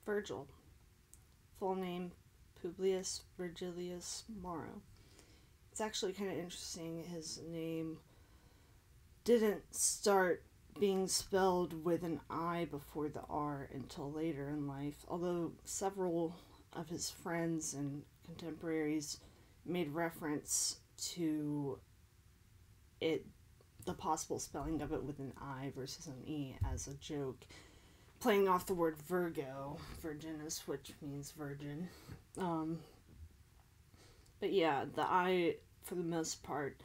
Virgil. Full name Publius Virgilius Maro. It's actually kind of interesting. His name didn't start being spelled with an I before the R until later in life, although several of his friends and contemporaries made reference to it, the possible spelling of it with an I versus an E, as a joke, playing off the word Virgo, virginus, which means virgin. But yeah, the I, for the most part,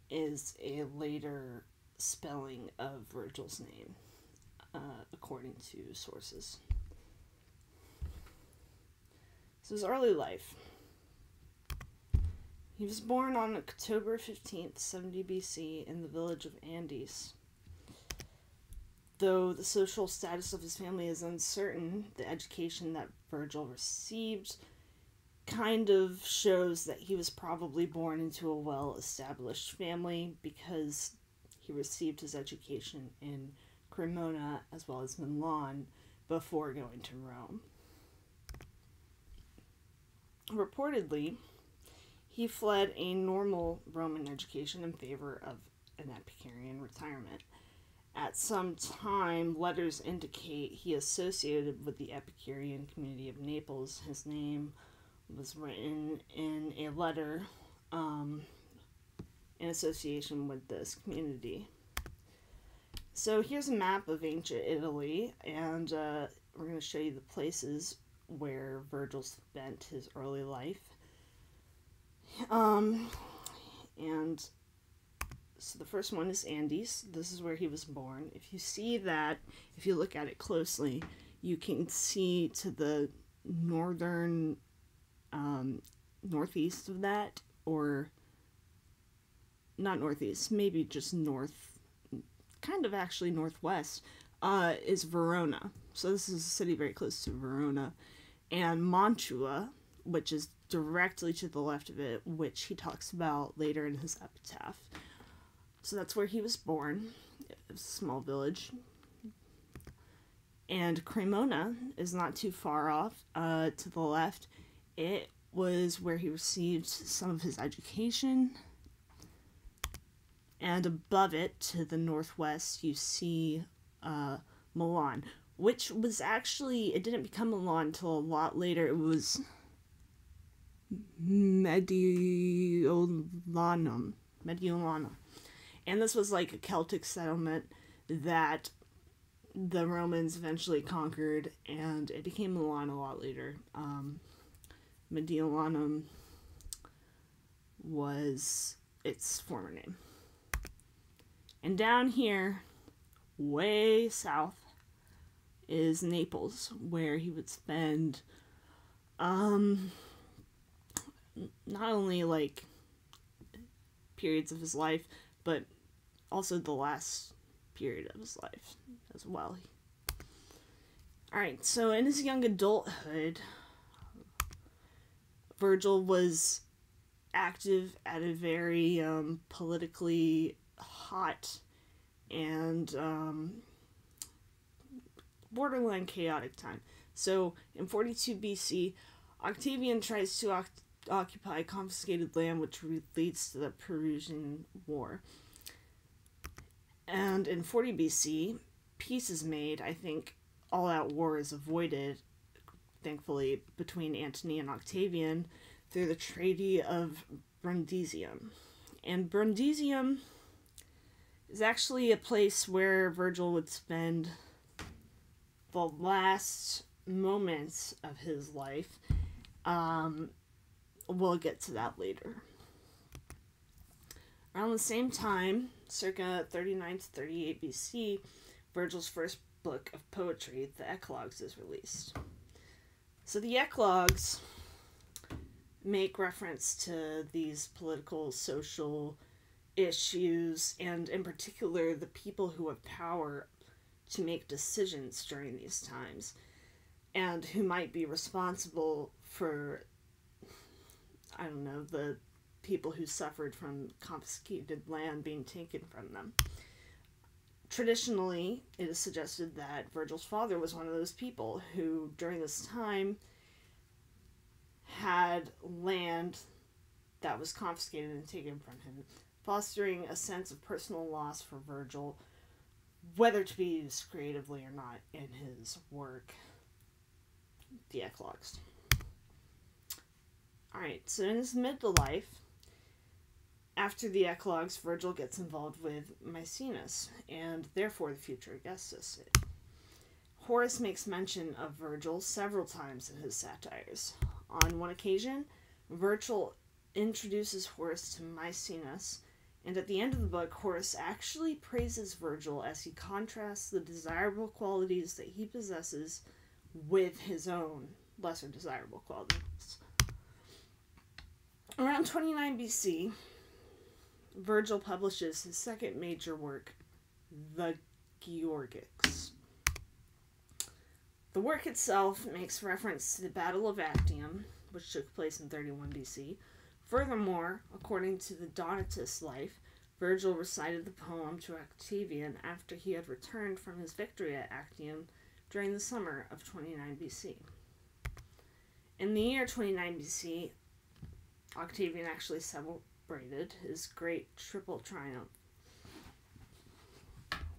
is a later spelling of Virgil's name, according to sources. So his early life. He was born on October 15th, 70 BC, in the village of Andes. Though the social status of his family is uncertain, the education that Virgil received kind of shows that he was probably born into a well-established family, because he received his education in Cremona as well as Milan before going to Rome. Reportedly, he fled a normal Roman education in favor of an Epicurean retirement. At some time, letters indicate he associated with the Epicurean community of Naples. His name was written in a letter in association with this community. So here's a map of ancient Italy, and we're going to show you the places where Virgil spent his early life. And so the first one is Andes. This is where he was born. If you see that, if you look at it closely, you can see to the northern, northeast of that, or not northeast, maybe just north, kind of actually northwest, is Verona. So this is a city very close to Verona. And Mantua, which is directly to the left of it, which he talks about later in his epitaph. So that's where he was born. It was a small village. And Cremona is not too far off, to the left. It was where he received some of his education. And above it, to the northwest, you see Milan, which was actually, it didn't become Milan until a lot later. It was Mediolanum. And this was like a Celtic settlement that the Romans eventually conquered, and it became Milan a lot later. Mediolanum was its former name. And down here, way south, is Naples, where he would spend not only like periods of his life, but also the last period of his life as well. Alright, so in his young adulthood, Virgil was active at a very politically hot and borderline chaotic time. So in 42 BC, Octavian tries to occupy confiscated land, which leads to the Perusian War. And in 40 BC, peace is made. I think all-out war is avoided, thankfully, between Antony and Octavian through the Treaty of Brundisium. And Brundisium is actually a place where Virgil would spend the last moments of his life. We'll get to that later. Around the same time, circa 39 to 38 BC, Virgil's first book of poetry, the Eclogues, is released. So the Eclogues make reference to these political, social issues, and in particular, the people who have power to make decisions during these times, and who might be responsible for, I don't know, the people who suffered from confiscated land being taken from them. Traditionally, it is suggested that Virgil's father was one of those people who, during this time, had land that was confiscated and taken from him, fostering a sense of personal loss for Virgil, whether to be used creatively or not in his work, The Eclogues. Alright, so in his midlife, after the Eclogues, Virgil gets involved with Maecenas, and therefore the future Augustus. Horace makes mention of Virgil several times in his satires. On one occasion, Virgil introduces Horace to Maecenas, and at the end of the book, Horace actually praises Virgil as he contrasts the desirable qualities that he possesses with his own lesser desirable qualities. Around 29 BC, Virgil publishes his second major work, the Georgics. The work itself makes reference to the Battle of Actium, which took place in 31 BC. Furthermore, according to the Donatist life, Virgil recited the poem to Octavian after he had returned from his victory at Actium during the summer of 29 BC. In the year 29 BC, Octavian actually celebrated his great triple triumph,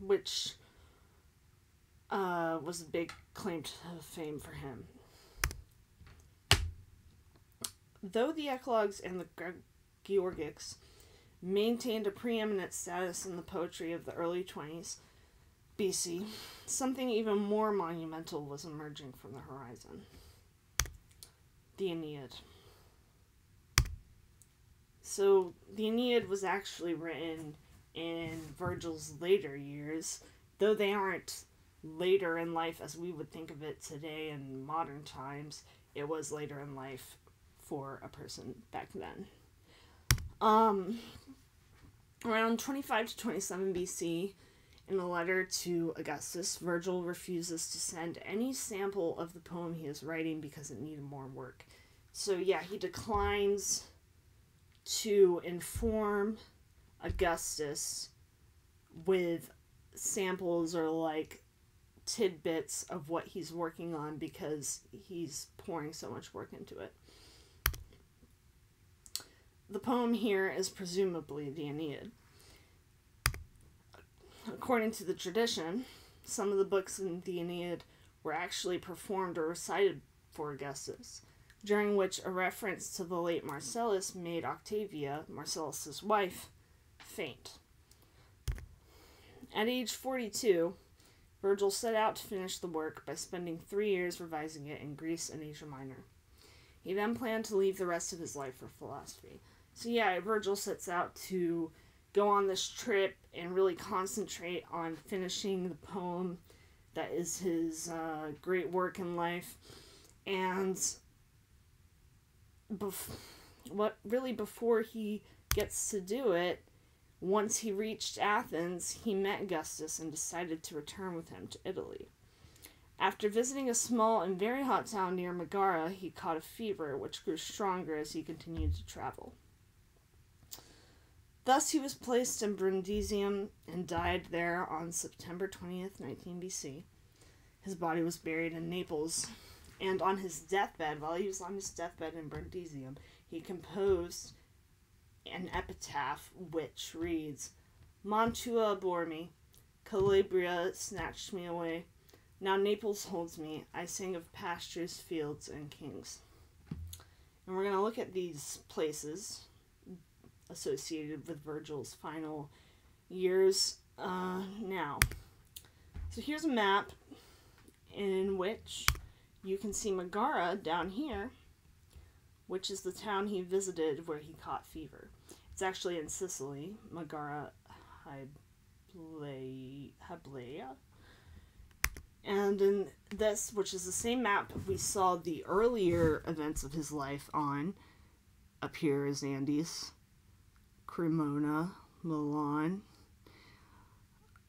which was a big claim to fame for him. Though the Eclogues and the Georgics maintained a preeminent status in the poetry of the early 20s BC, something even more monumental was emerging from the horizon. The Aeneid. So, the Aeneid was actually written in Virgil's later years, though they aren't later in life as we would think of it today in modern times. It was later in life for a person back then. Around 25 to 27 BC, in a letter to Augustus, Virgil refuses to send any sample of the poem he is writing because it needed more work. So yeah, he declines to inform Augustus with samples or like tidbits of what he's working on because he's pouring so much work into it. The poem here is presumably the Aeneid. According to the tradition, some of the books in the Aeneid were actually performed or recited for Augustus, during which a reference to the late Marcellus made Octavia, Marcellus's wife, faint. At age 42, Virgil set out to finish the work by spending 3 years revising it in Greece and Asia Minor. He then planned to leave the rest of his life for philosophy. So yeah, Virgil sets out to go on this trip and really concentrate on finishing the poem that is his great work in life. And before he gets to do it, once he reached Athens, he met Augustus and decided to return with him to Italy. After visiting a small and very hot town near Megara, he caught a fever, which grew stronger as he continued to travel. Thus, he was placed in Brundisium and died there on September 20th, 19 BC. His body was buried in Naples, and on his deathbed, while he was on his deathbed in Brundisium, he composed an epitaph which reads, Mantua bore me, Calabria snatched me away, now Naples holds me, I sing of pastures, fields, and kings. And we're going to look at these places associated with Virgil's final years now. So here's a map in which you can see Megara down here, which is the town he visited where he caught fever. It's actually in Sicily, Megara Hyblaea. And in this, which is the same map we saw the earlier events of his life on, up here is Andes, Cremona, Milan.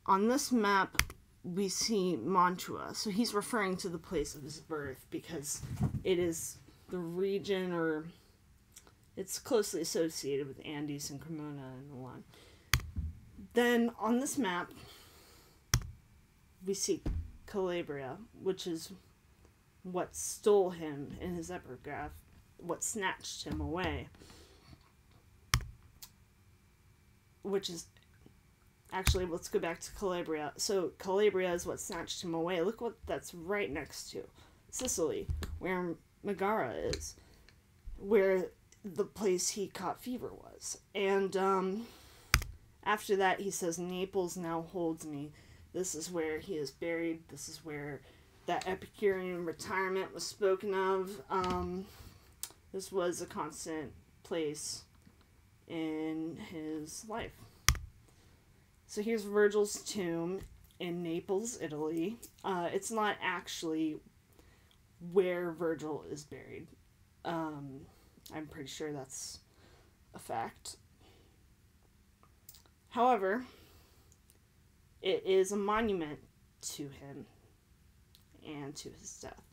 On this map, we see Mantua. So he's referring to the place of his birth because it is the region, or it's closely associated with Andes and Cremona and Milan. Then on this map, we see Calabria, which is what stole him in his epigraph, what snatched him away. Which is, actually, let's go back to Calabria. So Calabria is what snatched him away. Look what that's right next to. Sicily, where Megara is. Where the place he caught fever was. And after that he says, Naples now holds me. This is where he is buried. This is where that Epicurean retirement was spoken of. This was a constant place in his life. So here's Virgil's tomb in Naples, Italy. It's not actually where Virgil is buried. I'm pretty sure that's a fact. However, it is a monument to him and to his death.